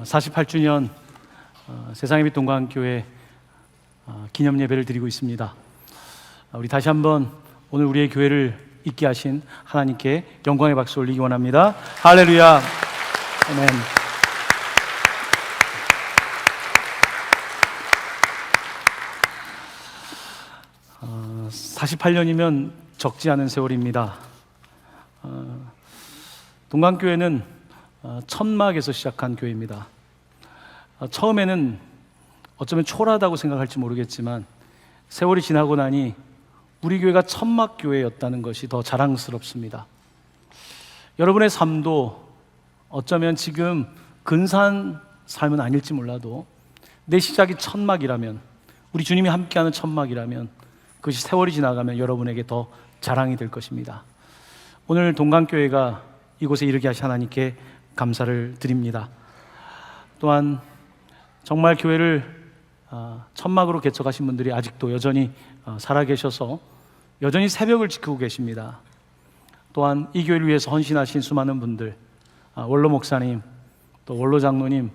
48주년 세상의 빛 동광교회 기념 예배를 드리고 있습니다. 우리 다시 한번 오늘 우리의 교회를 있게 하신 하나님께 영광의 박수 올리기 원합니다. 할렐루야. 아멘. 48년이면 적지 않은 세월입니다. 동광교회는 천막에서 시작한 교회입니다. 처음에는 어쩌면 초라하다고 생각할지 모르겠지만 세월이 지나고 나니 우리 교회가 천막교회였다는 것이 더 자랑스럽습니다. 여러분의 삶도 어쩌면 지금 근사한 삶은 아닐지 몰라도 내 시작이 천막이라면, 우리 주님이 함께하는 천막이라면 그것이 세월이 지나가면 여러분에게 더 자랑이 될 것입니다. 오늘 동광교회가 이곳에 이르게 하신 하나님께 감사를 드립니다. 또한 정말 교회를 천막으로 개척하신 분들이 아직도 여전히 살아계셔서 여전히 새벽을 지키고 계십니다. 또한 이 교회를 위해서 헌신하신 수많은 분들, 원로 목사님, 또 원로 장로님,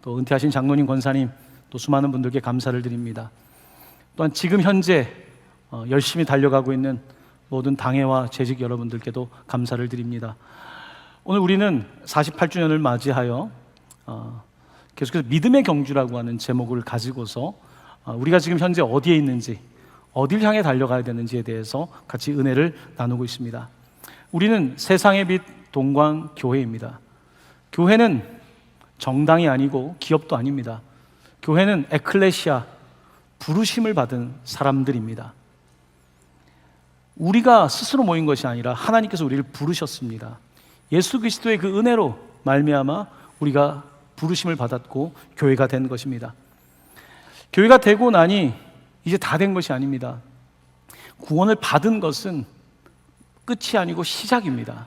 또 은퇴하신 장로님, 권사님, 또 수많은 분들께 감사를 드립니다. 또한 지금 현재 열심히 달려가고 있는 모든 당회와 재직 여러분들께도 감사를 드립니다. 오늘 우리는 48주년을 맞이하여 계속해서 믿음의 경주라고 하는 제목을 가지고서 우리가 지금 현재 어디에 있는지, 어딜 향해 달려가야 되는지에 대해서 같이 은혜를 나누고 있습니다. 우리는 세상의 빛 동광교회입니다. 교회는 정당이 아니고 기업도 아닙니다. 교회는 에클레시아, 부르심을 받은 사람들입니다. 우리가 스스로 모인 것이 아니라 하나님께서 우리를 부르셨습니다. 예수 그리스도의 그 은혜로 말미암아 우리가 부르심을 받았고 교회가 된 것입니다. 교회가 되고 나니 이제 다 된 것이 아닙니다. 구원을 받은 것은 끝이 아니고 시작입니다.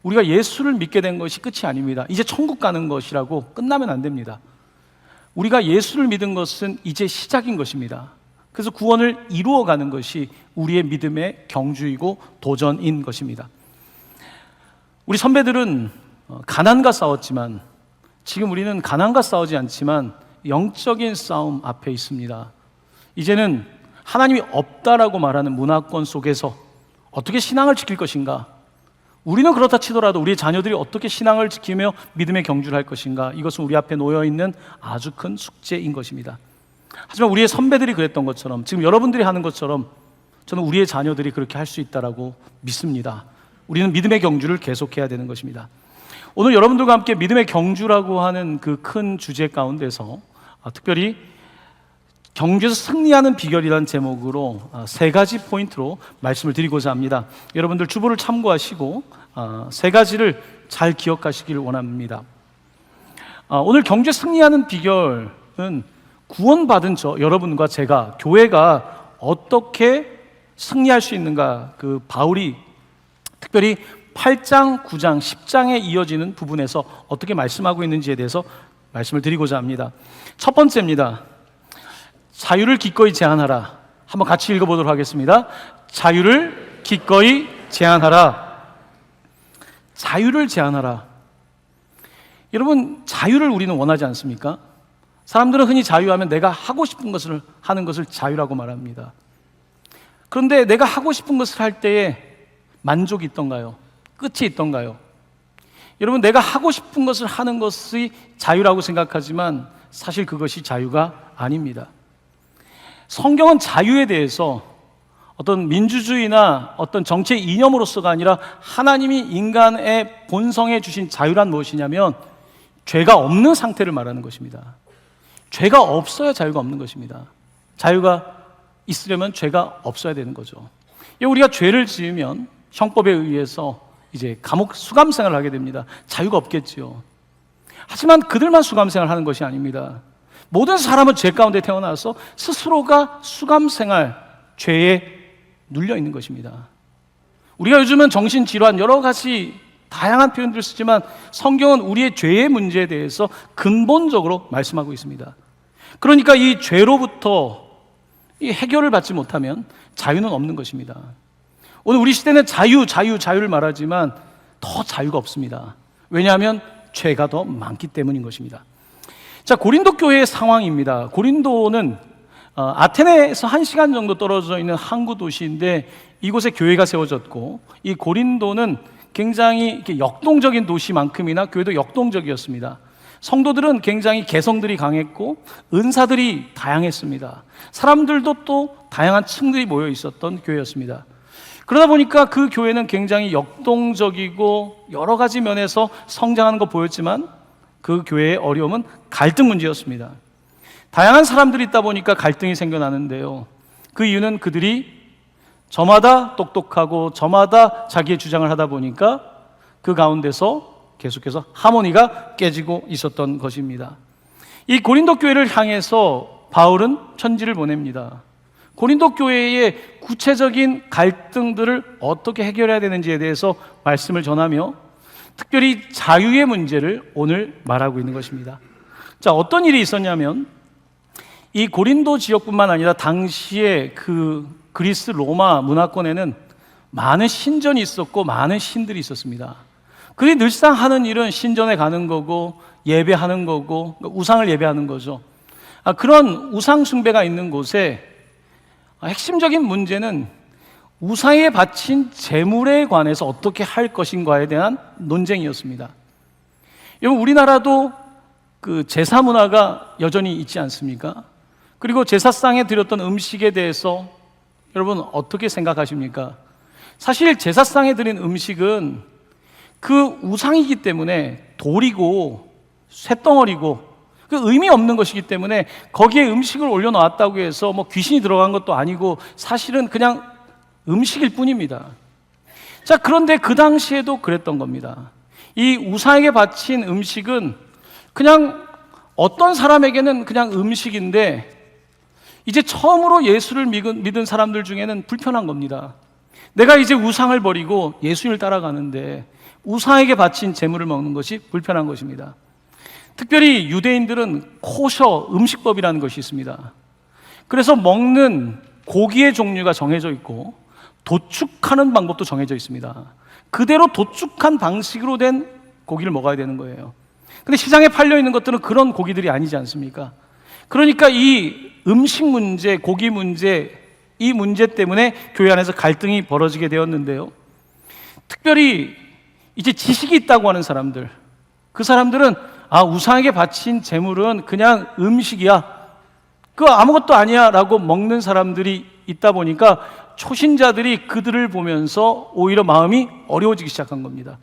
우리가 예수를 믿게 된 것이 끝이 아닙니다. 이제 천국 가는 것이라고 끝나면 안 됩니다. 우리가 예수를 믿은 것은 이제 시작인 것입니다. 그래서 구원을 이루어가는 것이 우리의 믿음의 경주이고 도전인 것입니다. 우리 선배들은 가난과 싸웠지만 지금 우리는 가난과 싸우지 않지만 영적인 싸움 앞에 있습니다. 이제는 하나님이 없다라고 말하는 문화권 속에서 어떻게 신앙을 지킬 것인가? 우리는 그렇다 치더라도 우리의 자녀들이 어떻게 신앙을 지키며 믿음의 경주를 할 것인가? 이것은 우리 앞에 놓여있는 아주 큰 숙제인 것입니다. 하지만 우리의 선배들이 그랬던 것처럼, 지금 여러분들이 하는 것처럼 저는 우리의 자녀들이 그렇게 할 수 있다라고 믿습니다. 우리는 믿음의 경주를 계속해야 되는 것입니다. 오늘 여러분들과 함께 믿음의 경주라고 하는 그 큰 주제 가운데서 특별히 경주에서 승리하는 비결이라는 제목으로 세 가지 포인트로 말씀을 드리고자 합니다. 여러분들 주보를 참고하시고 세 가지를 잘 기억하시길 원합니다. 오늘 경주에 승리하는 비결은 구원받은 여러분과 제가, 교회가 어떻게 승리할 수 있는가, 그 바울이 특별히 8장, 9장, 10장에 이어지는 부분에서 어떻게 말씀하고 있는지에 대해서 말씀을 드리고자 합니다. 첫 번째입니다. 자유를 기꺼이 제한하라. 한번 같이 읽어보도록 하겠습니다. 자유를 기꺼이 제한하라. 자유를 제한하라. 여러분, 자유를 우리는 원하지 않습니까? 사람들은 흔히 자유하면 내가 하고 싶은 것을 하는 것을 자유라고 말합니다. 그런데 내가 하고 싶은 것을 할 때에 만족이 있던가요? 끝이 있던가요? 여러분, 내가 하고 싶은 것을 하는 것이 자유라고 생각하지만 사실 그것이 자유가 아닙니다. 성경은 자유에 대해서 어떤 민주주의나 어떤 정치의 이념으로서가 아니라 하나님이 인간의 본성에 주신 자유란 무엇이냐면 죄가 없는 상태를 말하는 것입니다. 죄가 없어야 자유가 없는 것입니다. 자유가 있으려면 죄가 없어야 되는 거죠. 우리가 죄를 지으면 형법에 의해서 이제 감옥 수감 생활을 하게 됩니다. 자유가 없겠지요. 하지만 그들만 수감 생활을 하는 것이 아닙니다. 모든 사람은 죄 가운데 태어나서 스스로가 수감 생활, 죄에 눌려 있는 것입니다. 우리가 요즘은 정신질환 여러 가지 다양한 표현들을 쓰지만 성경은 우리의 죄의 문제에 대해서 근본적으로 말씀하고 있습니다. 그러니까 이 죄로부터 이 해결을 받지 못하면 자유는 없는 것입니다. 오늘 우리 시대는 자유를 말하지만 더 자유가 없습니다. 왜냐하면 죄가 더 많기 때문인 것입니다. 자, 고린도 교회의 상황입니다. 고린도는 아테네에서 1시간 정도 떨어져 있는 항구 도시인데 이곳에 교회가 세워졌고, 이 고린도는 굉장히 이렇게 역동적인 도시만큼이나 교회도 역동적이었습니다. 성도들은 굉장히 개성들이 강했고 은사들이 다양했습니다. 사람들도 또 다양한 층들이 모여 있었던 교회였습니다. 그러다 보니까 그 교회는 굉장히 역동적이고 여러 가지 면에서 성장하는 거 보였지만 그 교회의 어려움은 갈등 문제였습니다. 다양한 사람들이 있다 보니까 갈등이 생겨나는데요, 그 이유는 그들이 저마다 똑똑하고 저마다 자기의 주장을 하다 보니까 그 가운데서 계속해서 하모니가 깨지고 있었던 것입니다. 이 고린도 교회를 향해서 바울은 편지를 보냅니다. 고린도 교회의 구체적인 갈등들을 어떻게 해결해야 되는지에 대해서 말씀을 전하며 특별히 자유의 문제를 오늘 말하고 있는 것입니다. 자, 어떤 일이 있었냐면 이 고린도 지역뿐만 아니라 당시에 그 그리스 로마 문화권에는 많은 신전이 있었고 많은 신들이 있었습니다. 그들이 늘상 하는 일은 신전에 가는 거고 예배하는 거고 우상을 예배하는 거죠. 그런 우상 숭배가 있는 곳에 핵심적인 문제는 우상에 바친 제물에 관해서 어떻게 할 것인가에 대한 논쟁이었습니다. 여러분, 우리나라도 그 제사 문화가 여전히 있지 않습니까? 그리고 제사상에 드렸던 음식에 대해서 여러분 어떻게 생각하십니까? 사실 제사상에 드린 음식은 그 우상이기 때문에 돌이고 쇳덩어리고 그 의미 없는 것이기 때문에 거기에 음식을 올려놓았다고 해서 뭐 귀신이 들어간 것도 아니고 사실은 그냥 음식일 뿐입니다. 자, 그런데 그 당시에도 그랬던 겁니다. 이 우상에게 바친 음식은 그냥 어떤 사람에게는 그냥 음식인데 이제 처음으로 예수를 믿은 사람들 중에는 불편한 겁니다. 내가 이제 우상을 버리고 예수님을 따라가는데 우상에게 바친 제물을 먹는 것이 불편한 것입니다. 특별히 유대인들은 코셔 음식법이라는 것이 있습니다. 그래서 먹는 고기의 종류가 정해져 있고 도축하는 방법도 정해져 있습니다. 그대로 도축한 방식으로 된 고기를 먹어야 되는 거예요. 근데 시장에 팔려 있는 것들은 그런 고기들이 아니지 않습니까? 그러니까 이 음식 문제, 고기 문제, 이 문제 때문에 교회 안에서 갈등이 벌어지게 되었는데요, 특별히 이제 지식이 있다고 하는 사람들, 그 사람들은 우상에게 바친 제물은 그냥 음식이야, 그거 아무것도 아니야 라고 먹는 사람들이 있다 보니까 초신자들이 그들을 보면서 오히려 마음이 어려워지기 시작한 겁니다.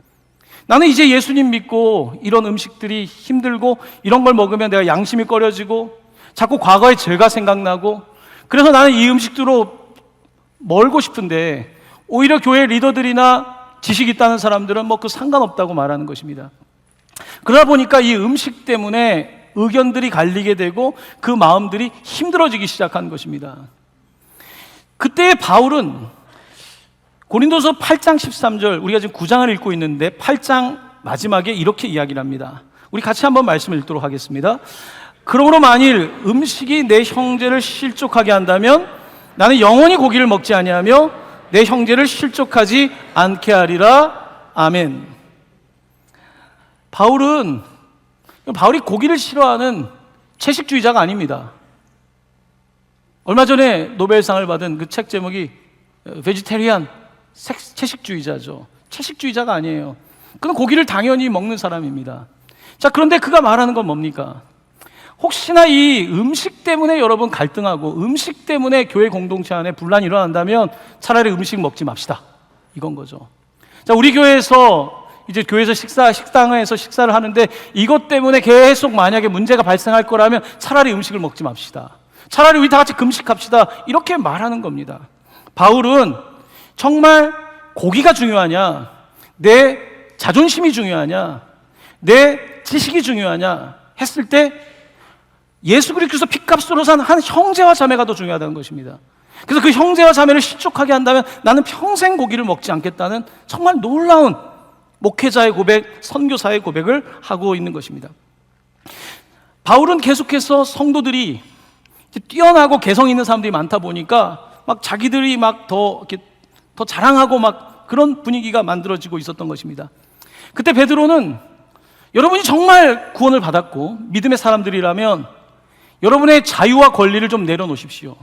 나는 이제 예수님 믿고 이런 음식들이 힘들고 이런 걸 먹으면 내가 양심이 꺼려지고 자꾸 과거의 죄가 생각나고 그래서 나는 이 음식으로 멀고 싶은데 오히려 교회 리더들이나 지식 있다는 사람들은 뭐 그 상관없다고 말하는 것입니다. 그러다 보니까 이 음식 때문에 의견들이 갈리게 되고 그 마음들이 힘들어지기 시작한 것입니다. 그때 바울은 고린도서 8장 13절, 우리가 지금 9장을 읽고 있는데 8장 마지막에 이렇게 이야기를 합니다. 우리 같이 한번 말씀을 읽도록 하겠습니다. 그러므로 만일 음식이 내 형제를 실족하게 한다면 나는 영원히 고기를 먹지 아니하며 내 형제를 실족하지 않게 하리라. 아멘. 바울이 고기를 싫어하는 채식주의자가 아닙니다. 얼마 전에 노벨상을 받은 그 책 제목이 베지테리안, 채식주의자죠. 채식주의자가 아니에요. 그는 고기를 당연히 먹는 사람입니다. 자, 그런데 그가 말하는 건 뭡니까? 혹시나 이 음식 때문에 여러분 갈등하고 음식 때문에 교회 공동체 안에 분란이 일어난다면 차라리 음식 먹지 맙시다, 이건 거죠. 자, 우리 교회에서 이제 교회에서 식당에서 식사를 하는데 이것 때문에 계속 만약에 문제가 발생할 거라면 차라리 음식을 먹지 맙시다, 차라리 우리 다 같이 금식합시다, 이렇게 말하는 겁니다. 바울은 정말 고기가 중요하냐, 내 자존심이 중요하냐, 내 지식이 중요하냐 했을 때 예수 그리스도 피값으로 산 한 형제와 자매가 더 중요하다는 것입니다. 그래서 그 형제와 자매를 실족하게 한다면 나는 평생 고기를 먹지 않겠다는 정말 놀라운 목회자의 고백, 선교사의 고백을 하고 있는 것입니다. 바울은 계속해서 성도들이 뛰어나고 개성 있는 사람들이 많다 보니까 막 자기들이 막 더 자랑하고 막 그런 분위기가 만들어지고 있었던 것입니다. 그때 베드로는 여러분이 정말 구원을 받았고 믿음의 사람들이라면 여러분의 자유와 권리를 좀 내려놓으십시오.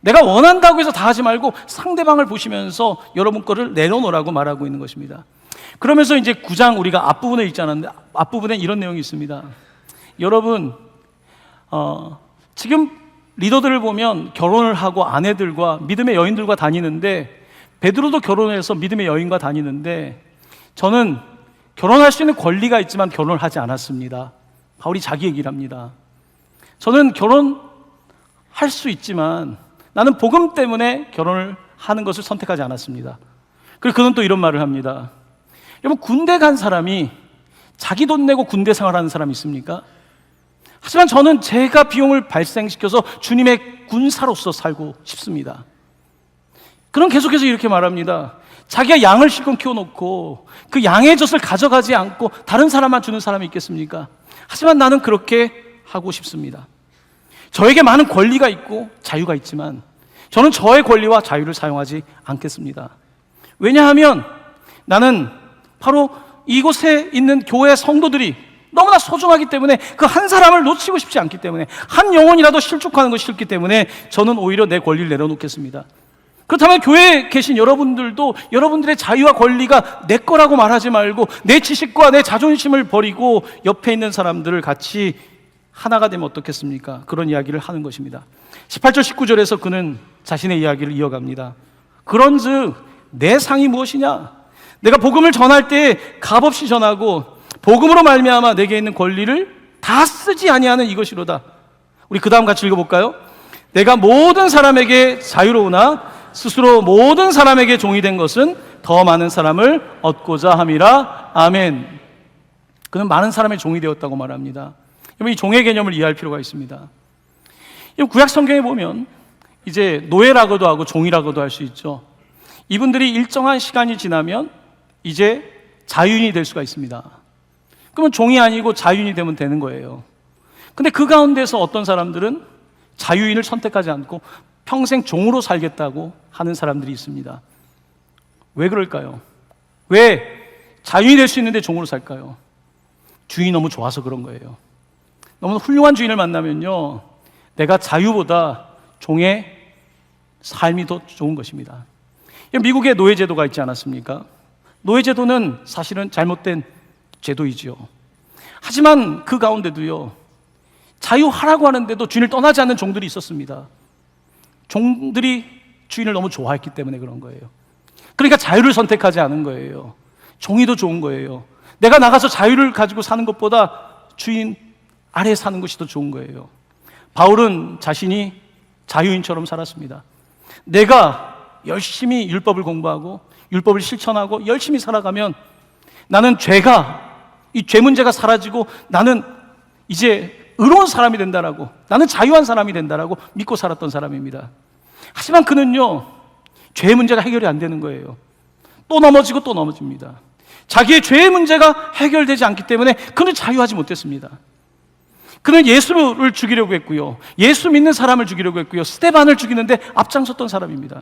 내가 원한다고 해서 다 하지 말고 상대방을 보시면서 여러분 거를 내려놓으라고 말하고 있는 것입니다. 그러면서 이제 9장 우리가 앞부분에 있지 않았는데 앞부분에 이런 내용이 있습니다. 여러분 지금 리더들을 보면 결혼을 하고 아내들과 믿음의 여인들과 다니는데, 베드로도 결혼해서 믿음의 여인과 다니는데, 저는 결혼할 수 있는 권리가 있지만 결혼을 하지 않았습니다. 바울이 자기 얘기를 합니다. 저는 결혼할 수 있지만 나는 복음 때문에 결혼을 하는 것을 선택하지 않았습니다. 그리고 그는 또 이런 말을 합니다. 여러분, 군대 간 사람이 자기 돈 내고 군대 생활하는 사람이 있습니까? 하지만 저는 제가 비용을 발생시켜서 주님의 군사로서 살고 싶습니다. 그는 계속해서 이렇게 말합니다. 자기가 양을 실컷 키워놓고 그 양의 젖을 가져가지 않고 다른 사람만 주는 사람이 있겠습니까? 하지만 나는 그렇게 하고 싶습니다. 저에게 많은 권리가 있고 자유가 있지만 저는 저의 권리와 자유를 사용하지 않겠습니다. 왜냐하면 나는 바로 이곳에 있는 교회 성도들이 너무나 소중하기 때문에, 그 한 사람을 놓치고 싶지 않기 때문에, 한 영혼이라도 실족하는 것이 싫기 때문에 저는 오히려 내 권리를 내려놓겠습니다. 그렇다면 교회에 계신 여러분들도 여러분들의 자유와 권리가 내 거라고 말하지 말고 내 지식과 내 자존심을 버리고 옆에 있는 사람들을 같이 하나가 되면 어떻겠습니까? 그런 이야기를 하는 것입니다. 18절 19절에서 그는 자신의 이야기를 이어갑니다. 그런즉 내 상이 무엇이냐? 내가 복음을 전할 때 값없이 전하고 복음으로 말미암아 내게 있는 권리를 다 쓰지 아니하는 이것이로다. 우리 그 다음 같이 읽어볼까요? 내가 모든 사람에게 자유로우나 스스로 모든 사람에게 종이 된 것은 더 많은 사람을 얻고자 함이라. 아멘. 그는 많은 사람의 종이 되었다고 말합니다. 여러분, 이 종의 개념을 이해할 필요가 있습니다. 구약 성경에 보면 이제 노예라고도 하고 종이라고도 할 수 있죠. 이분들이 일정한 시간이 지나면 이제 자유인이 될 수가 있습니다. 그러면 종이 아니고 자유인이 되면 되는 거예요. 근데 그 가운데서 어떤 사람들은 자유인을 선택하지 않고 평생 종으로 살겠다고 하는 사람들이 있습니다. 왜 그럴까요? 왜 자유인이 될 수 있는데 종으로 살까요? 주인이 너무 좋아서 그런 거예요. 너무 훌륭한 주인을 만나면요, 내가 자유보다 종의 삶이 더 좋은 것입니다. 미국에 노예제도가 있지 않았습니까? 노예제도는 사실은 잘못된 제도이지요. 하지만 그 가운데도요, 자유하라고 하는데도 주인을 떠나지 않는 종들이 있었습니다. 종들이 주인을 너무 좋아했기 때문에 그런 거예요. 그러니까 자유를 선택하지 않은 거예요. 종이 더 좋은 거예요. 내가 나가서 자유를 가지고 사는 것보다 주인 아래에 사는 것이 더 좋은 거예요. 바울은 자신이 자유인처럼 살았습니다. 내가 열심히 율법을 공부하고 율법을 실천하고 열심히 살아가면 나는 이 죄 문제가 사라지고 나는 이제 의로운 사람이 된다라고, 나는 자유한 사람이 된다라고 믿고 살았던 사람입니다. 하지만 그는요, 죄의 문제가 해결이 안 되는 거예요. 또 넘어지고 또 넘어집니다. 자기의 죄의 문제가 해결되지 않기 때문에 그는 자유하지 못했습니다. 그는 예수를 죽이려고 했고요, 예수 믿는 사람을 죽이려고 했고요, 스데반을 죽이는데 앞장섰던 사람입니다.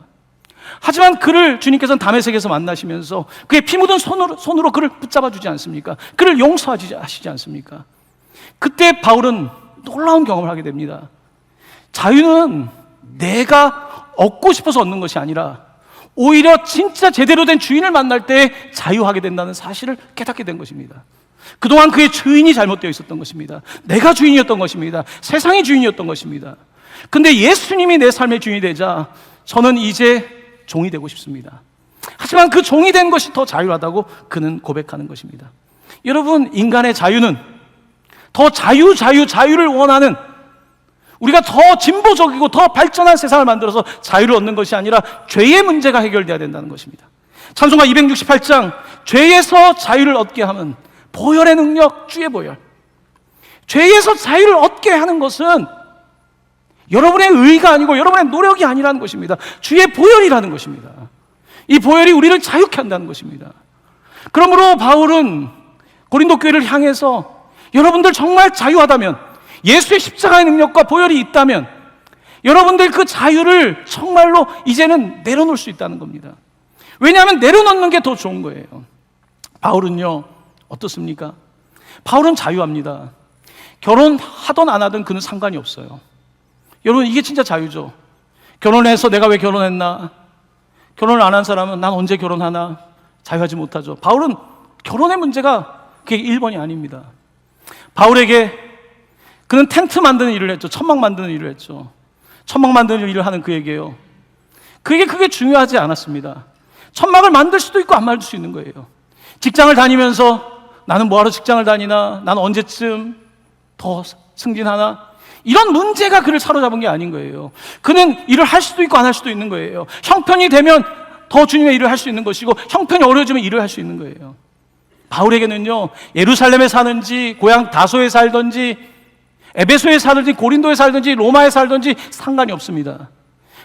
하지만 그를 주님께서는 다메섹에서 만나시면서 그의 피 묻은 손으로 그를 붙잡아 주지 않습니까? 그를 용서하시지 않습니까? 그때 바울은 놀라운 경험을 하게 됩니다. 자유는 내가 얻고 싶어서 얻는 것이 아니라 오히려 진짜 제대로 된 주인을 만날 때 자유하게 된다는 사실을 깨닫게 된 것입니다. 그동안 그의 주인이 잘못되어 있었던 것입니다. 내가 주인이었던 것입니다. 세상이 주인이었던 것입니다. 근데 예수님이 내 삶의 주인이 되자 저는 이제 종이 되고 싶습니다. 하지만 그 종이 된 것이 더 자유하다고 그는 고백하는 것입니다. 여러분, 인간의 자유는 더 자유를 원하는, 우리가 더 진보적이고 더 발전한 세상을 만들어서 자유를 얻는 것이 아니라 죄의 문제가 해결돼야 된다는 것입니다. 찬송가 268장, 죄에서 자유를 얻게 하면 보혈의 능력, 주의 보혈. 죄에서 자유를 얻게 하는 것은 여러분의 의가 아니고 여러분의 노력이 아니라는 것입니다. 주의 보혈이라는 것입니다. 이 보혈이 우리를 자유케 한다는 것입니다. 그러므로 바울은 고린도 교회를 향해서 여러분들 정말 자유하다면, 예수의 십자가의 능력과 보혈이 있다면 여러분들 그 자유를 정말로 이제는 내려놓을 수 있다는 겁니다. 왜냐하면 내려놓는 게 더 좋은 거예요. 바울은요, 어떻습니까? 바울은 자유합니다. 결혼하든 안 하든 그는 상관이 없어요. 여러분, 이게 진짜 자유죠. 결혼해서 내가 왜 결혼했나? 결혼을 안 한 사람은 난 언제 결혼하나? 자유하지 못하죠. 바울은 결혼의 문제가 그게 1번이 아닙니다. 바울에게 그는 텐트 만드는 일을 했죠. 천막 만드는 일을 했죠. 천막 만드는 일을 하는 그에게요, 그게 중요하지 않았습니다. 천막을 만들 수도 있고 안 만들 수 있는 거예요. 직장을 다니면서 나는 뭐하러 직장을 다니나? 나는 언제쯤 더 승진하나? 이런 문제가 그를 사로잡은 게 아닌 거예요. 그는 일을 할 수도 있고 안 할 수도 있는 거예요. 형편이 되면 더 주님의 일을 할 수 있는 것이고, 형편이 어려워지면 일을 할 수 있는 거예요. 바울에게는요, 예루살렘에 사는지 고향 다소에 살든지 에베소에 살든지 고린도에 살든지 로마에 살든지 상관이 없습니다.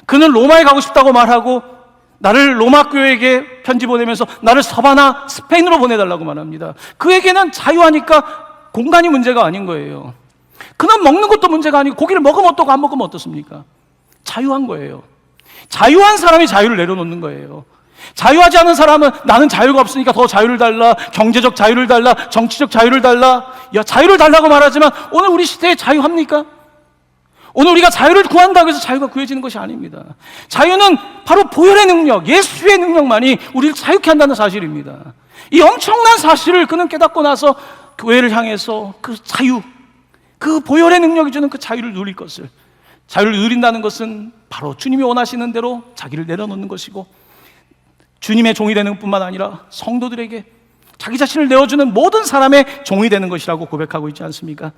그는 로마에 가고 싶다고 말하고 나를 로마 교회에게 편지 보내면서 나를 서바나 스페인으로 보내달라고 말합니다. 그에게는 자유하니까 공간이 문제가 아닌 거예요. 그는 먹는 것도 문제가 아니고 고기를 먹으면 어떻고 안 먹으면 어떻습니까? 자유한 거예요. 자유한 사람이 자유를 내려놓는 거예요. 자유하지 않은 사람은 나는 자유가 없으니까 더 자유를 달라, 경제적 자유를 달라, 정치적 자유를 달라. 야, 자유를 달라고 말하지만 오늘 우리 시대에 자유합니까? 오늘 우리가 자유를 구한다고 해서 자유가 구해지는 것이 아닙니다. 자유는 바로 보혈의 능력, 예수의 능력만이 우리를 자유케 한다는 사실입니다. 이 엄청난 사실을 그는 깨닫고 나서 교회를 향해서 그 자유, 그 보혈의 능력이 주는 그 자유를 누릴 것을, 자유를 누린다는 것은 바로 주님이 원하시는 대로 자기를 내려놓는 것이고, 주님의 종이 되는 뿐만 아니라 성도들에게 자기 자신을 내어주는 모든 사람의 종이 되는 것이라고 고백하고 있지 않습니까?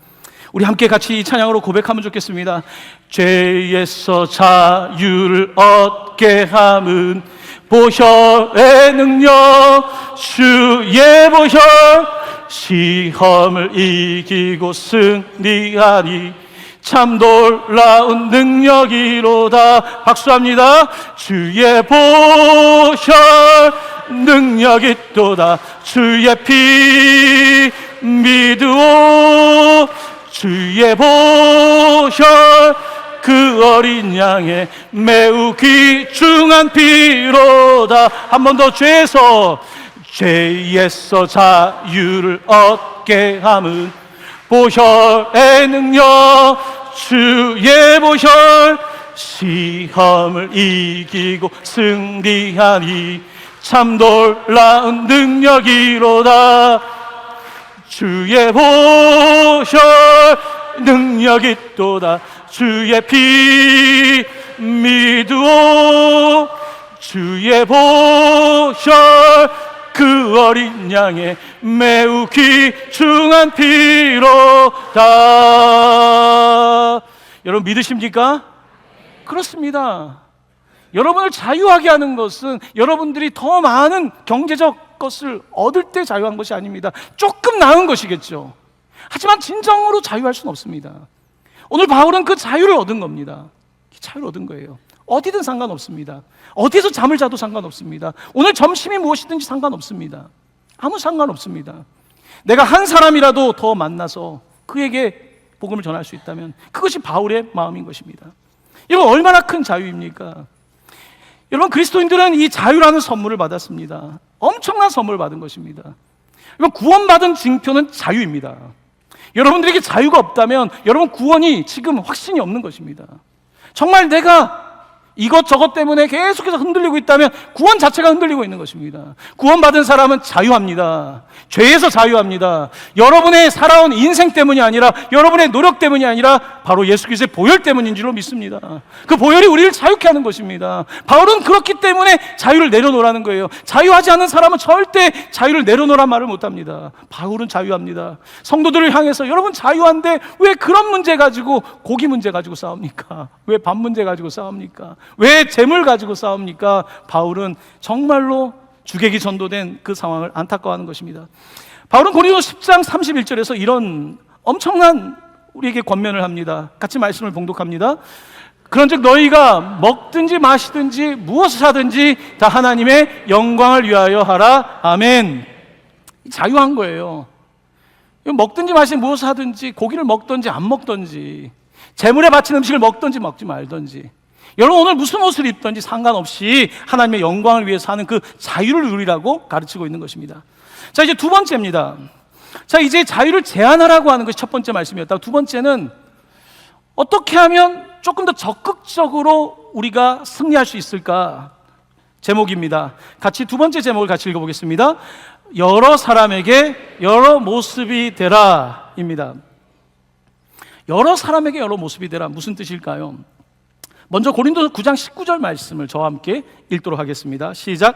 우리 함께 같이 이 찬양으로 고백하면 좋겠습니다. 죄에서 자유를 얻게 함은 보혈의 능력, 주의 보혈, 시험을 이기고 승리하니 참 놀라운 능력이로다. 박수합니다. 주의 보혈 능력이 또다. 주의 피 믿으오. 주의 보혈 그 어린 양의 매우 귀중한 피로다. 한 번 더. 죄에서 자유를 얻게 함은 보혈의 능력, 주의 보혈, 시험을 이기고 승리하니 참 놀라운 능력이로다. 주의 보혈 능력이 또다. 주의 피 믿으오. 주의 보혈 그 어린 양의 매우 귀중한 피로다. 여러분 믿으십니까? 그렇습니다. 여러분을 자유하게 하는 것은 여러분들이 더 많은 경제적 것을 얻을 때 자유한 것이 아닙니다. 조금 나은 것이겠죠. 하지만 진정으로 자유할 수는 없습니다. 오늘 바울은 그 자유를 얻은 겁니다. 자유를 얻은 거예요. 어디든 상관없습니다. 어디서 잠을 자도 상관없습니다. 오늘 점심이 무엇이든지 상관없습니다. 아무 상관없습니다. 내가 한 사람이라도 더 만나서 그에게 복음을 전할 수 있다면 그것이 바울의 마음인 것입니다. 여러분, 얼마나 큰 자유입니까? 여러분, 그리스도인들은 이 자유라는 선물을 받았습니다. 엄청난 선물을 받은 것입니다. 여러분, 구원받은 징표는 자유입니다. 여러분들에게 자유가 없다면 여러분 구원이 지금 확신이 없는 것입니다. 정말 내가 이것저것 때문에 계속해서 흔들리고 있다면 구원 자체가 흔들리고 있는 것입니다. 구원받은 사람은 자유합니다. 죄에서 자유합니다. 여러분의 살아온 인생 때문이 아니라, 여러분의 노력 때문이 아니라 바로 예수 그리스도의 보혈 때문인 줄로 믿습니다. 그 보혈이 우리를 자유케 하는 것입니다. 바울은 그렇기 때문에 자유를 내려놓으라는 거예요. 자유하지 않은 사람은 절대 자유를 내려놓으란 말을 못합니다. 바울은 자유합니다. 성도들을 향해서 여러분 자유한데 왜 그런 문제 가지고, 고기 문제 가지고 싸웁니까? 왜 밥 문제 가지고 싸웁니까? 왜 재물 가지고 싸웁니까? 바울은 정말로 주객이 전도된 그 상황을 안타까워하는 것입니다. 바울은 고린도서 10장 31절에서 이런 엄청난 우리에게 권면을 합니다. 같이 말씀을 봉독합니다. 그런즉 너희가 먹든지 마시든지 무엇을 하든지 다 하나님의 영광을 위하여 하라. 아멘. 자유한 거예요. 먹든지 마시든지 무엇을 하든지, 고기를 먹든지 안 먹든지, 재물에 바친 음식을 먹든지 먹지 말든지, 여러분 오늘 무슨 옷을 입든지 상관없이 하나님의 영광을 위해서 하는 그 자유를 누리라고 가르치고 있는 것입니다. 자, 이제 두 번째입니다. 자, 이제 자유를 제한하라고 하는 것이 첫 번째 말씀이었다. 두 번째는 어떻게 하면 조금 더 적극적으로 우리가 승리할 수 있을까? 제목입니다. 같이 두 번째 제목을 같이 읽어보겠습니다. 여러 사람에게 여러 모습이 되라 입니다. 여러 사람에게 여러 모습이 되라, 무슨 뜻일까요? 먼저 고린도서 9장 19절 말씀을 저와 함께 읽도록 하겠습니다. 시작.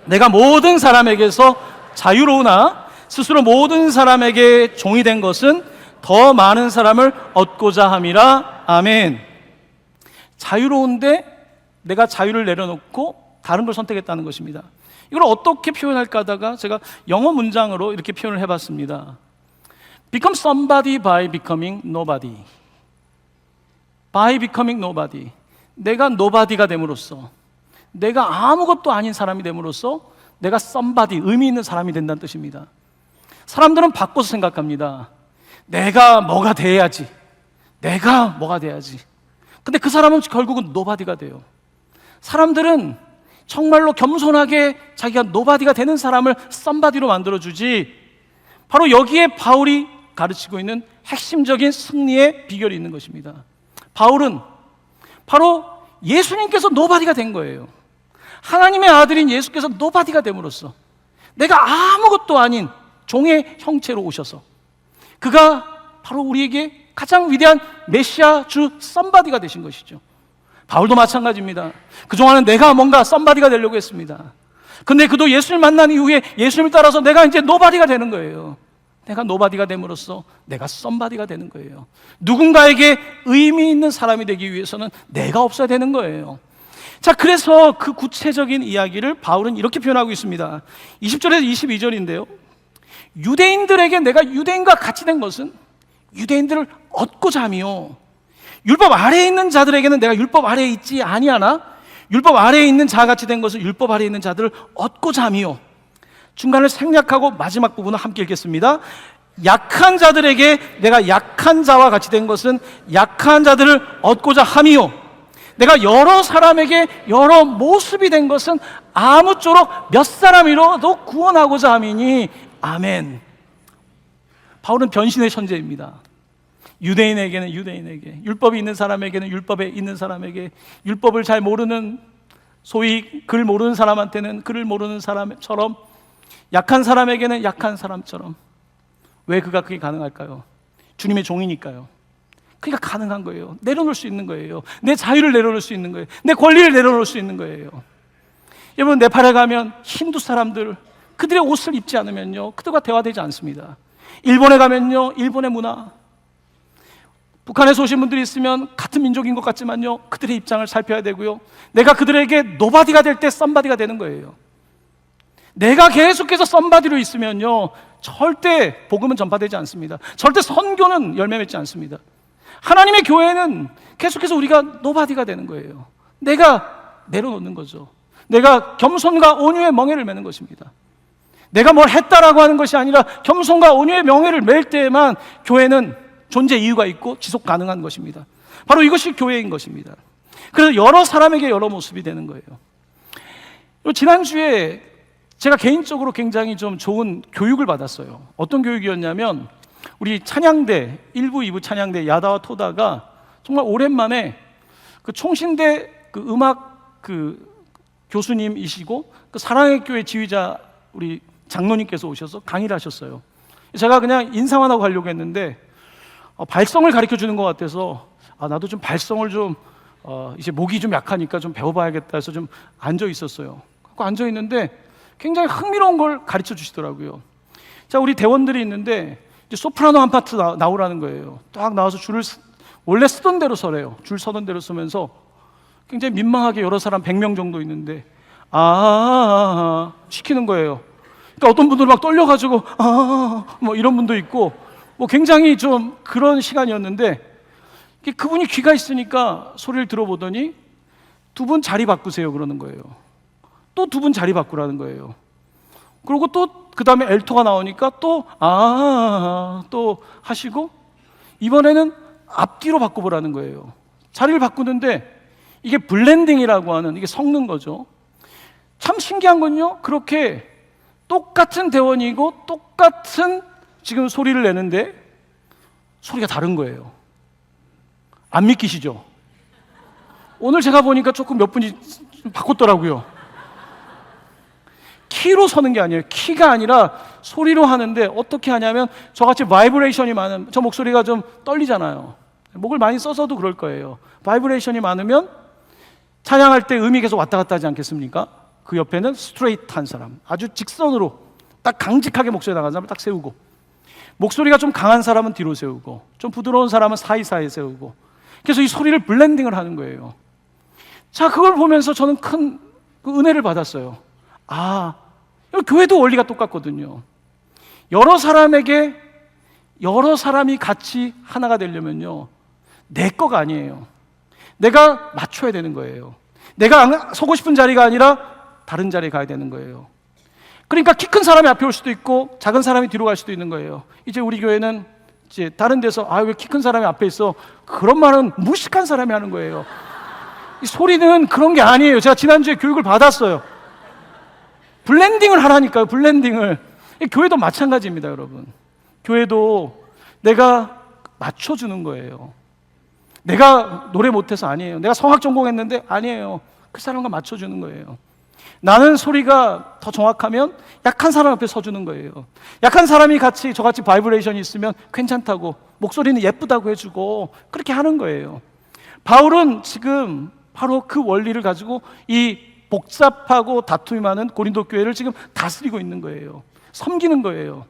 내가 모든 사람에게서 자유로우나 스스로 모든 사람에게 종이 된 것은 더 많은 사람을 얻고자 함이라. 아멘. 자유로운데 내가 자유를 내려놓고 다른 걸 선택했다는 것입니다. 이걸 어떻게 표현할까 하다가 제가 영어 문장으로 이렇게 표현을 해봤습니다. Become somebody by becoming nobody. By becoming nobody. 내가 nobody가 됨으로써, 내가 아무것도 아닌 사람이 됨으로써 내가 somebody, 의미 있는 사람이 된다는 뜻입니다. 사람들은 바꿔서 생각합니다. 내가 뭐가 돼야지. 내가 뭐가 돼야지. 근데 그 사람은 결국은 nobody가 돼요. 사람들은 정말로 겸손하게 자기가 nobody가 되는 사람을 somebody로 만들어주지, 바로 여기에 바울이 가르치고 있는 핵심적인 승리의 비결이 있는 것입니다. 바울은 바로 예수님께서 nobody가 된 거예요. 하나님의 아들인 예수께서 nobody가 됨으로써 내가 아무것도 아닌 종의 형체로 오셔서 그가 바로 우리에게 가장 위대한 메시아 주 somebody가 되신 것이죠. 바울도 마찬가지입니다. 그동안은 내가 뭔가 somebody가 되려고 했습니다. 근데 그도 예수를 만난 이후에 예수님을 따라서 내가 이제 nobody가 되는 거예요. 내가 nobody가 됨으로써 내가 somebody가 되는 거예요. 누군가에게 의미 있는 사람이 되기 위해서는 내가 없어야 되는 거예요. 자, 그래서 그 구체적인 이야기를 바울은 이렇게 표현하고 있습니다. 20절에서 22절인데요. 유대인들에게 내가 유대인과 같이 된 것은 유대인들을 얻고자 함이요, 율법 아래에 있는 자들에게는 내가 율법 아래에 있지 아니하나 율법 아래에 있는 자같이 된 것은 율법 아래에 있는 자들을 얻고자 함이요. 중간을 생략하고 마지막 부분을 함께 읽겠습니다. 약한 자들에게 내가 약한 자와 같이 된 것은 약한 자들을 얻고자 함이요, 내가 여러 사람에게 여러 모습이 된 것은 아무쪼록 몇 사람이라도 구원하고자 함이니. 아멘. 바울은 변신의 천재입니다. 유대인에게는 유대인에게, 율법이 있는 사람에게는 율법에 있는 사람에게, 율법을 잘 모르는, 소위 글 모르는 사람한테는 글을 모르는 사람처럼, 약한 사람에게는 약한 사람처럼. 왜 그가 그게 가능할까요? 주님의 종이니까요. 그러니까 가능한 거예요. 내려놓을 수 있는 거예요. 내 자유를 내려놓을 수 있는 거예요. 내 권리를 내려놓을 수 있는 거예요. 여러분, 네팔에 가면 힌두 사람들, 그들의 옷을 입지 않으면요, 그들과 대화되지 않습니다. 일본에 가면요, 일본의 문화, 북한에서 오신 분들이 있으면 같은 민족인 것 같지만요, 그들의 입장을 살펴야 되고요, 내가 그들에게 노바디가 될 때 썸바디가 되는 거예요. 내가 계속해서 썸바디로 있으면요, 절대 복음은 전파되지 않습니다. 절대 선교는 열매 맺지 않습니다. 하나님의 교회는 계속해서 우리가 노바디가 되는 거예요. 내가 내려놓는 거죠. 내가 겸손과 온유의 멍에를 매는 것입니다. 내가 뭘 했다라고 하는 것이 아니라 겸손과 온유의 명예를 맬 때에만 교회는 존재 이유가 있고 지속 가능한 것입니다. 바로 이것이 교회인 것입니다. 그래서 여러 사람에게 여러 모습이 되는 거예요. 지난주에 제가 개인적으로 굉장히 좀 좋은 교육을 받았어요. 어떤 교육이었냐면, 우리 찬양대 1부, 2부 찬양대 야다와 토다가 정말 오랜만에 그 총신대 그 음악 그 교수님이시고 그 사랑의 교회 지휘자 우리 장로님께서 오셔서 강의를 하셨어요. 제가 그냥 인사만 하고 가려고 했는데 발성을 가르쳐 주는 것 같아서 나도 좀 발성을 좀 이제 목이 좀 약하니까 좀 배워봐야겠다 해서 좀 앉아 있었어요. 앉아 있는데 굉장히 흥미로운 걸 가르쳐 주시더라고요. 자, 우리 대원들이 있는데 이제 소프라노 한 파트 나오라는 거예요. 딱 나와서 줄을 원래 쓰던 대로 서래요. 줄 서던 대로 서면서 굉장히 민망하게 여러 사람 100명 정도 있는데 시키는 거예요. 그러니까 어떤 분들은 막 떨려가지고 뭐 이런 분도 있고, 뭐 굉장히 좀 그런 시간이었는데, 그분이 귀가 있으니까 소리를 들어보더니 두 분 자리 바꾸세요 그러는 거예요. 또 두 분 자리 바꾸라는 거예요. 그리고 또 그 다음에 엘토가 나오니까 또 하시고, 이번에는 앞뒤로 바꿔보라는 거예요. 자리를 바꾸는데 이게 블렌딩이라고 하는, 이게 섞는 거죠. 참 신기한 건요, 그렇게 똑같은 대원이고 똑같은 지금 소리를 내는데 소리가 다른 거예요. 안 믿기시죠? 오늘 제가 보니까 조금 몇 분이 바꿨더라고요. 키로 서는 게 아니에요. 키가 아니라 소리로 하는데 어떻게 하냐면 저같이 바이브레이션이 많은, 저 목소리가 좀 떨리잖아요. 목을 많이 써서도 그럴 거예요. 바이브레이션이 많으면 찬양할 때 음이 계속 왔다 갔다 하지 않겠습니까? 그 옆에는 스트레이트한 사람, 아주 직선으로 딱 강직하게 목소리 나가는 사람을 딱 세우고, 목소리가 좀 강한 사람은 뒤로 세우고, 좀 부드러운 사람은 사이사이에 세우고, 그래서 이 소리를 블렌딩을 하는 거예요. 자, 그걸 보면서 저는 큰 은혜를 받았어요. 아, 교회도 원리가 똑같거든요. 여러 사람에게 여러 사람이 같이 하나가 되려면요, 내 거가 아니에요. 내가 맞춰야 되는 거예요. 내가 서고 싶은 자리가 아니라 다른 자리에 가야 되는 거예요. 그러니까 키 큰 사람이 앞에 올 수도 있고 작은 사람이 뒤로 갈 수도 있는 거예요. 이제 우리 교회는 이제 다른 데서 왜 키 큰 사람이 앞에 있어? 그런 말은 무식한 사람이 하는 거예요. 이 소리는 그런 게 아니에요. 제가 지난주에 교육을 받았어요. 블렌딩을 하라니까요. 블렌딩을. 교회도 마찬가지입니다, 여러분. 교회도 내가 맞춰주는 거예요. 내가 노래 못해서 아니에요. 내가 성악 전공했는데 아니에요. 그 사람과 맞춰주는 거예요. 나는 소리가 더 정확하면 약한 사람 앞에 서주는 거예요. 약한 사람이 저같이 바이브레이션이 있으면 괜찮다고, 목소리는 예쁘다고 해주고, 그렇게 하는 거예요. 바울은 지금 바로 그 원리를 가지고 이 복잡하고 다툼이 많은 고린도 교회를 지금 다스리고 있는 거예요. 섬기는 거예요.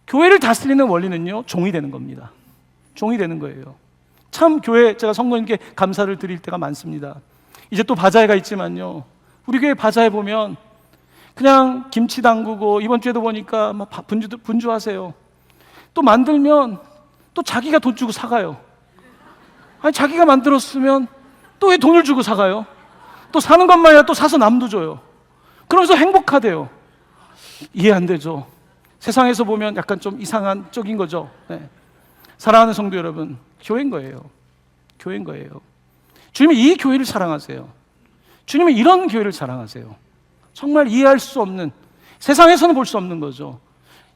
교회를 다스리는 원리는요, 종이 되는 겁니다. 종이 되는 거예요. 참 교회, 제가 성도님께 감사를 드릴 때가 많습니다. 이제 또 바자회가 있지만요, 우리 교회 바자회 보면 그냥 김치 담그고, 이번 주에도 보니까 막 분주하세요. 또 만들면 또 자기가 돈 주고 사가요. 아니, 자기가 만들었으면 또 왜 돈을 주고 사가요? 또 사는 것만 아니라 또 사서 남도 줘요. 그러면서 행복하대요. 이해 안 되죠? 세상에서 보면 약간 좀 이상한 쪽인 거죠. 네. 사랑하는 성도 여러분, 교회인 거예요. 교회인 거예요. 주님이 이 교회를 사랑하세요. 주님이 이런 교회를 사랑하세요. 정말 이해할 수 없는, 세상에서는 볼 수 없는 거죠.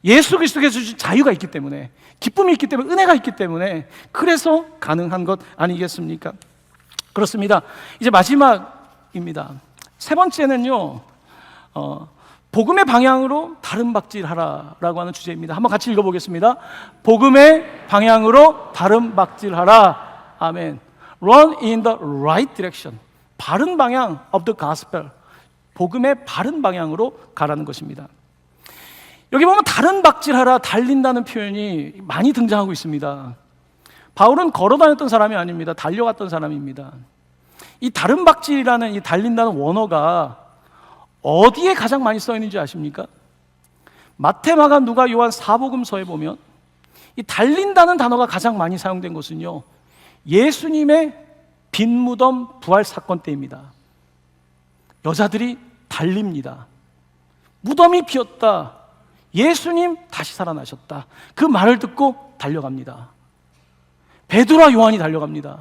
예수 그리스도께서 주신 자유가 있기 때문에, 기쁨이 있기 때문에, 은혜가 있기 때문에, 그래서 가능한 것 아니겠습니까? 그렇습니다. 이제 마지막입니다. 세 번째는요, 복음의 방향으로 다른 박질하라라고 하는 주제입니다. 한번 같이 읽어보겠습니다. 복음의 방향으로 다른 박질하라. 아멘. Run in the right direction. 바른 방향 of the gospel. 복음의 바른 방향으로 가라는 것입니다. 여기 보면 다른 박질하라, 달린다는 표현이 많이 등장하고 있습니다. 바울은 걸어 다녔던 사람이 아닙니다. 달려갔던 사람입니다. 이 다른 박질이라는, 이 달린다는 원어가 어디에 가장 많이 써 있는지 아십니까? 마태, 마가, 누가, 요한 사복음서에 보면 이 달린다는 단어가 가장 많이 사용된 것은요, 예수님의 빈 무덤 부활 사건 때입니다. 여자들이 달립니다. 무덤이 비었다. 예수님 다시 살아나셨다. 그 말을 듣고 달려갑니다. 베드로와 요한이 달려갑니다.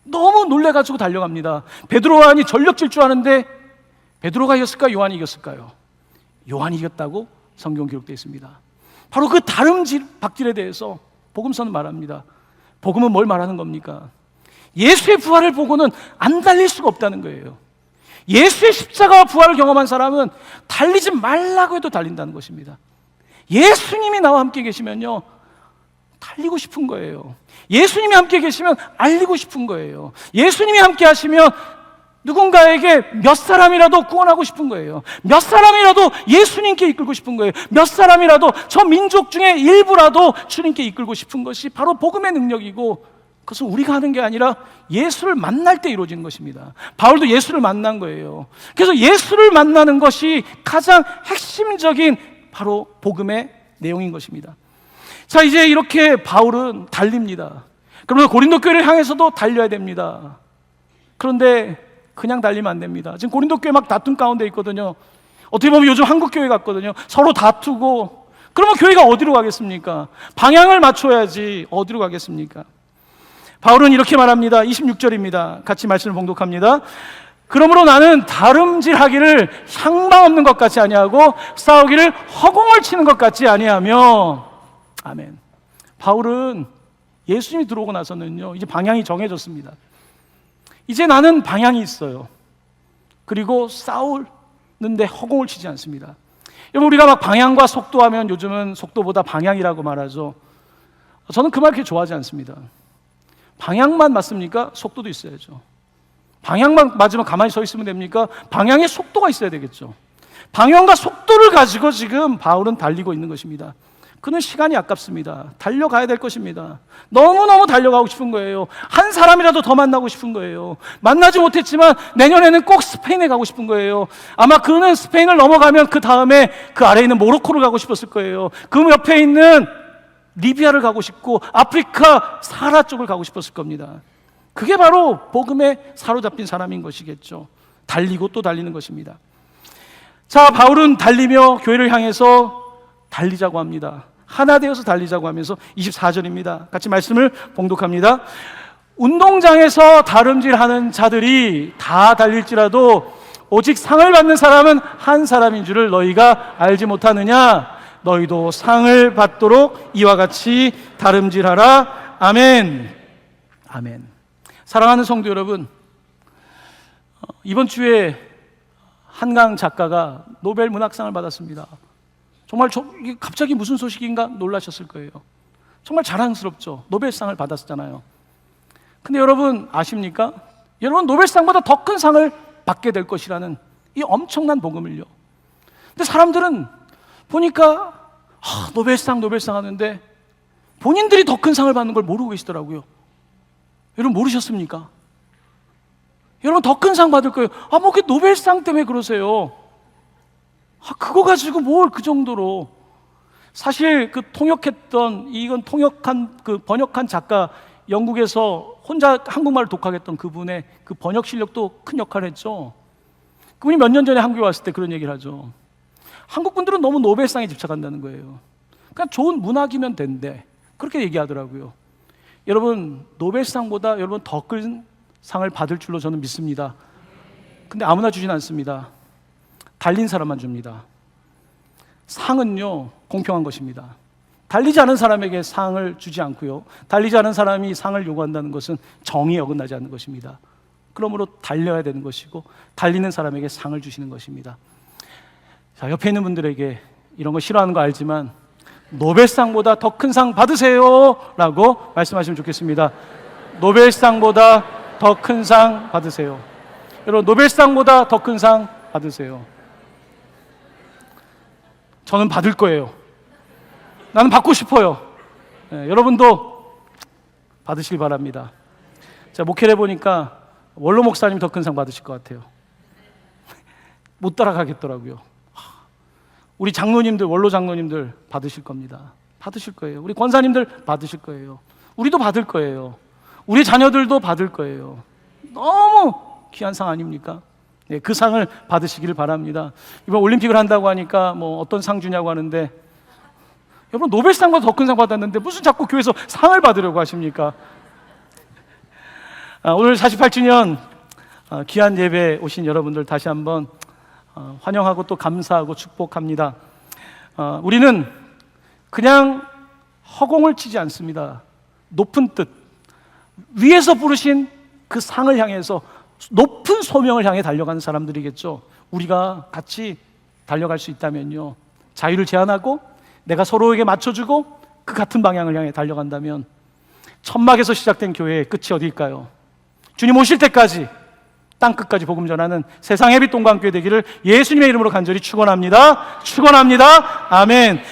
너무 놀래가지고 달려갑니다. 베드로와 요한이 전력 질주하는데 베드로가 이겼을까요? 요한이 이겼을까요? 요한이 이겼다고 성경 기록되어 있습니다. 바로 그 다른 박질에 대해서 복음서는 말합니다. 복음은 뭘 말하는 겁니까? 예수의 부활을 보고는 안 달릴 수가 없다는 거예요. 예수의 십자가와 부활을 경험한 사람은 달리지 말라고 해도 달린다는 것입니다. 예수님이 나와 함께 계시면요, 달리고 싶은 거예요. 예수님이 함께 계시면 알리고 싶은 거예요. 예수님이 함께 하시면 누군가에게 몇 사람이라도 구원하고 싶은 거예요. 몇 사람이라도 예수님께 이끌고 싶은 거예요. 몇 사람이라도 저 민족 중에 일부라도 주님께 이끌고 싶은 것이 바로 복음의 능력이고, 그것은 우리가 하는 게 아니라 예수를 만날 때 이루어지는 것입니다. 바울도 예수를 만난 거예요. 그래서 예수를 만나는 것이 가장 핵심적인 바로 복음의 내용인 것입니다. 자, 이제 이렇게 바울은 달립니다. 그러면 고린도 교회를 향해서도 달려야 됩니다. 그런데 그냥 달리면 안 됩니다. 지금 고린도 교회 막 다툼 가운데 있거든요. 어떻게 보면 요즘 한국 교회 같거든요. 서로 다투고. 그러면 교회가 어디로 가겠습니까? 방향을 맞춰야지 어디로 가겠습니까? 바울은 이렇게 말합니다. 26절입니다. 같이 말씀을 봉독합니다. 그러므로 나는 다름질하기를 향방 없는 것 같이 아니하고 싸우기를 허공을 치는 것 같이 아니하며. 아멘. 바울은 예수님이 들어오고 나서는요, 이제 방향이 정해졌습니다. 이제 나는 방향이 있어요. 그리고 싸우는데 허공을 치지 않습니다. 여러분, 우리가 막 방향과 속도 하면 요즘은 속도보다 방향이라고 말하죠. 저는 그 말 그렇게 좋아하지 않습니다. 방향만 맞습니까? 속도도 있어야죠. 방향만 맞으면 가만히 서 있으면 됩니까? 방향에 속도가 있어야 되겠죠. 방향과 속도를 가지고 지금 바울은 달리고 있는 것입니다. 그는 시간이 아깝습니다. 달려가야 될 것입니다. 너무너무 달려가고 싶은 거예요. 한 사람이라도 더 만나고 싶은 거예요. 만나지 못했지만 내년에는 꼭 스페인에 가고 싶은 거예요. 아마 그는 스페인을 넘어가면 그 다음에 그 아래에 있는 모로코를 가고 싶었을 거예요. 그 옆에 있는 리비아를 가고 싶고 아프리카 사하라 쪽을 가고 싶었을 겁니다. 그게 바로 복음에 사로잡힌 사람인 것이겠죠. 달리고 또 달리는 것입니다. 자, 바울은 달리며 교회를 향해서 달리자고 합니다. 하나 되어서 달리자고 하면서 24절입니다. 같이 말씀을 봉독합니다. 운동장에서 다름질하는 자들이 다 달릴지라도 오직 상을 받는 사람은 한 사람인 줄을 너희가 알지 못하느냐? 너희도 상을 받도록 이와 같이 다름질하라. 아멘. 아멘. 사랑하는 성도 여러분, 이번 주에 한강 작가가 노벨 문학상을 받았습니다. 정말 이게 갑자기 무슨 소식인가 놀라셨을 거예요. 정말 자랑스럽죠. 노벨상을 받았잖아요. 근데 여러분 아십니까? 여러분 노벨상보다 더 큰 상을 받게 될 것이라는 이 엄청난 복음을요. 근데 사람들은 보니까 노벨상 하는데 본인들이 더 큰 상을 받는 걸 모르고 계시더라고요. 여러분 모르셨습니까? 여러분 더 큰 상 받을 거예요. 뭐 그 노벨상 때문에 그러세요. 그거 가지고 뭘 그 정도로. 사실 그 번역한 작가, 영국에서 혼자 한국말을 독학했던 그분의 그 번역 실력도 큰 역할을 했죠. 그분이 몇 년 전에 한국에 왔을 때 그런 얘기를 하죠. 한국 분들은 너무 노벨상에 집착한다는 거예요. 그냥 좋은 문학이면 된대. 그렇게 얘기하더라고요. 여러분 노벨상보다 여러분 더 큰 상을 받을 줄로 저는 믿습니다. 근데 아무나 주진 않습니다. 달린 사람만 줍니다. 상은요 공평한 것입니다. 달리지 않은 사람에게 상을 주지 않고요, 달리지 않은 사람이 상을 요구한다는 것은 정의에 어긋나지 않는 것입니다. 그러므로 달려야 되는 것이고 달리는 사람에게 상을 주시는 것입니다. 자, 옆에 있는 분들에게 이런 거 싫어하는 거 알지만 노벨상보다 더 큰 상 받으세요 라고 말씀하시면 좋겠습니다. 노벨상보다 더 큰 상 받으세요. 여러분 노벨상보다 더 큰 상 받으세요. 저는 받을 거예요. 나는 받고 싶어요. 여러분도 받으시길 바랍니다. 제가 목회를 해보니까 원로 목사님이 더 큰 상 받으실 것 같아요. 못 따라가겠더라고요. 우리 장로님들, 원로 장로님들 받으실 겁니다. 받으실 거예요. 우리 권사님들 받으실 거예요. 우리도 받을 거예요. 우리 자녀들도 받을 거예요. 너무 귀한 상 아닙니까? 네, 그 상을 받으시기를 바랍니다. 이번 올림픽을 한다고 하니까 뭐 어떤 상 주냐고 하는데, 여러분 노벨상보다 더 큰 상 받았는데 무슨 자꾸 교회에서 상을 받으려고 하십니까? 오늘 48주년 귀한 예배 오신 여러분들 다시 한번 환영하고 또 감사하고 축복합니다. 우리는 그냥 허공을 치지 않습니다. 높은 뜻, 위에서 부르신 그 상을 향해서 높은 소명을 향해 달려가는 사람들이겠죠. 우리가 같이 달려갈 수 있다면요, 자유를 제한하고 내가 서로에게 맞춰주고 그 같은 방향을 향해 달려간다면 천막에서 시작된 교회의 끝이 어디일까요? 주님 오실 때까지 땅끝까지 복음 전하는 세상의 빛 동방교회 되기를 예수님의 이름으로 간절히 축원합니다. 축원합니다. 아멘.